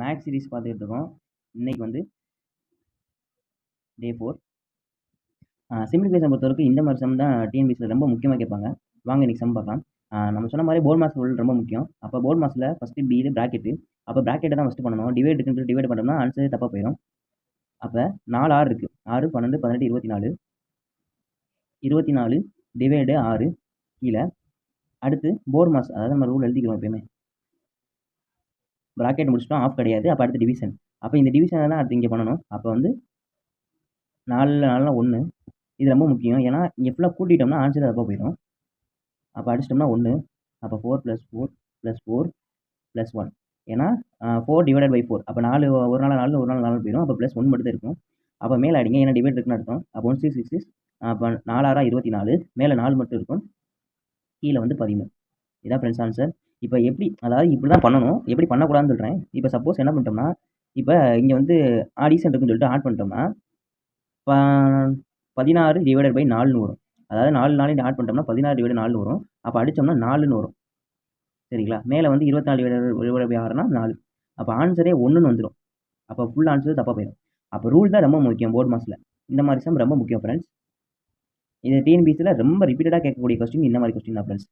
Maths series பார்த்துக்கிட்டு இருக்கோம். இன்னைக்கு வந்து டே 4. சிம்பிளிஃபிகேஷன் பொறுத்தவரைக்கும் இந்த மாதிரி சம் தான் டிஎன்பிஎஸ்சியில் ரொம்ப முக்கியமாக கேட்பாங்க. வாங்க இன்னைக்கு சம் பார்க்கலாம். நம்ம சொன்ன மாதிரி போர்ட் மாஸ் ரூல் ரொம்ப முக்கியம். அப்போ போர்ட் மாஸில் ஃபஸ்ட்டு பியில் ப்ராக்கெட்டு. அப்போ ப்ராக்கெட்டை தான் ஃபஸ்ட்டு பண்ணணும். டிவைட் பண்ணோம்னா ஆன்சர் தப்பாக போயிடும். அப்போ 4 6 இருக்குது. 6 12 18 24 24 டிவைடு 6 கீழே. அடுத்து போர்ட் மாஸ், அதாவது நம்ம ரூல் எழுதிக்கிறோம் எப்பயுமே. ப்ராக்கெட் முடிச்சிட்டோம், ஆஃப் கிடையாது. அப்போ அடுத்து டிவிஷன். அப்போ இந்த டிவிஷனை தான் அடுத்து இங்கே பண்ணணும். அப்போ வந்து 4 4 1. இது ரொம்ப முக்கியம். ஏன்னா இங்கே ஃபுல்லாக கூட்டிட்டோம்னா ஆன்சர் தப்பாக போயிடும். அப்போ அடிச்சிட்டோம்னா 1. அப்போ 4 + 4 + 4 + 1. ஏன்னா 4 டிவைடட் பை 4. அப்போ 4 ஒரு நாள் 4 ஒரு நாள் 4 போயிடும். அப்போ +1 மட்டும் தான் இருக்கும். அப்போ மேலே அடிங்க, ஏன்னா டிவைட் இருக்குன்னு அர்த்தம். அப்போ 1 6 6 அப்போ 4 6 24. மேலே 4 மட்டும் இருக்கும், கீழே வந்து 13. இதான் ஃப்ரெண்ட்ஸ் ஆன்சர். இப்போ எப்படி, அதாவது இப்படி தான் பண்ணணும், எப்படி பண்ணக்கூடாதுன்னு சொல்கிறேன். இப்போ சப்போஸ் என்ன பண்ணிட்டோம்னா, இப்போ இங்கே வந்து ஆடிஷன் இருக்குன்னு சொல்லிட்டு ஆட் பண்ணிட்டோம்னா 16 டிவைடட் பை 4ன்னு வரும். அதாவது 4 4 ஆட் பண்ணிட்டோம்னா 16 டிவைடட் 4 வரும். அப்போ அடித்தோம்னா 4ன்னு வரும். சரிங்களா? மேலே வந்து 24 டிவைடட் பை 6னா 4. அப்போ ஆன்சரே 1ன்னு வந்துடும். அப்போ ஃபுல் ஆன்சர் தப்பாக போயிடும். அப்போ ரூல் தான் ரொம்ப முக்கியம் போர்ட் மாஸில். இந்த மாதிரி சம் ரொம்ப முக்கியம் ஃப்ரெண்ட்ஸ். இது டிஎன்பிஎஸ்சியில் ரொம்ப ரிப்பீட்டடாக கேட்கக்கூடிய கொஸ்டின் இந்த மாதிரி கொஸ்டின் தான் ஃப்ரெண்ட்ஸ்.